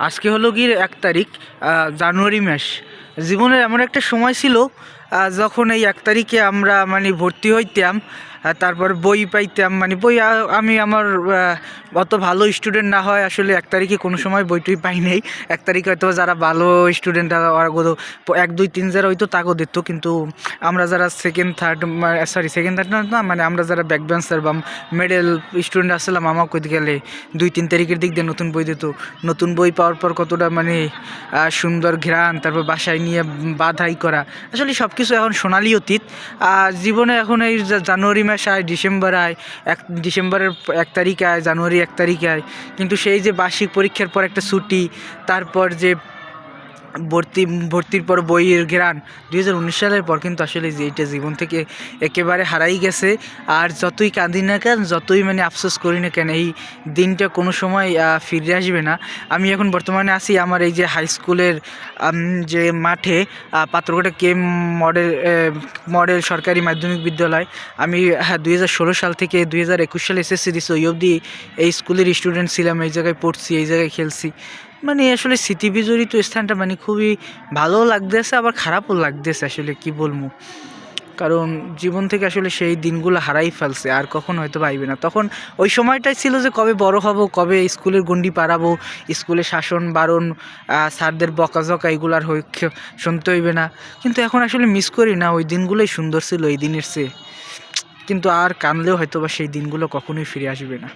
আজকে হলো কি 1 তারিখ, জানুয়ারি মাস। জীবনের এমন একটা সময় ছিল যখন এই 1 তারিখে আমরা মানে ভর্তি হইতাম, তারপর বই পাইতাম, মানে বই আমি আমার অত ভালো স্টুডেন্ট না হয় আসলে 1 তারিখে কোনো সময় বইটই পাই নাই। 1 তারিখে হয়তো যারা ভালো স্টুডেন্ট ওরা 1 2 3 যারা হয়তো তাকেও দিত, কিন্তু আমরা যারা সেকেন্ড থার্ড, সেকেন্ড থার্ড না, মানে আমরা যারা ব্যাক বেঞ্চার বা মিডল স্টুডেন্ট আসলাম, আমাকে গেলে 2 3 তারিখের দিক দিয়ে নতুন বই দিত। নতুন বই পাওয়ার পর কতটা মানে সুন্দর ঘ্রাণ, তারপর বাসায় নিয়ে বাধাই করা, আসলে সব কিছু এখন সোনালি অতীত। জীবনে এখন এই জানুয়ারি মাস আয়, ডিসেম্বর আয়, ডিসেম্বরের 1 তারিখ আয়, জানুয়ারি 1 তারিখ আয়, কিন্তু সেই যে বার্ষিক পরীক্ষার পর একটা ছুটি, তারপর যে ভর্তির পর বইয়ের ঘ্রাণ, 2019 সালের পর কিন্তু আসলে যে এইটা জীবন থেকে একেবারে হারাই গেছে। আর যতই কাঁদি না কেন, যতই মানে আফসোস করি না কেন, এই দিনটা কোনো সময় ফিরে আসবে না। আমি এখন বর্তমানে আছি আমার এই যে হাই স্কুলের যে মাঠে, পাত্রকোটা কে মডেল সরকারি মাধ্যমিক বিদ্যালয়। আমি 2016 সাল থেকে 2021 সালে এসএসসি দিছি, ওই অবধি এই স্কুলের স্টুডেন্ট ছিলাম, এই জায়গায় পড়ছি, এই জায়গায় খেলছি। মানে আসলে স্মৃতি বিজড়িত স্থানটা মানে খুবই ভালো লাগতেছে, আবার খারাপও লাগতেছে, আসলে কি বলবো। কারণ জীবন থেকে আসলে সেই দিনগুলো হারাই ফেলছে, আর কখন হয়তো পাইবে না। তখন ওই সময়টাই ছিল যে কবে বড় হব, কবে স্কুলের গণ্ডি পারাবো, স্কুলে শাসন বারণ, স্যারদের বকাঝকা এগুলো আর শুনতে হইবে না। কিন্তু এখন আসলে মিস করি না, ওই দিনগুলোই সুন্দর ছিল এই দিনের চেয়ে। কিন্তু আর কানলেও হয়তো বা সেই দিনগুলো কখনোই ফিরে আসবে না।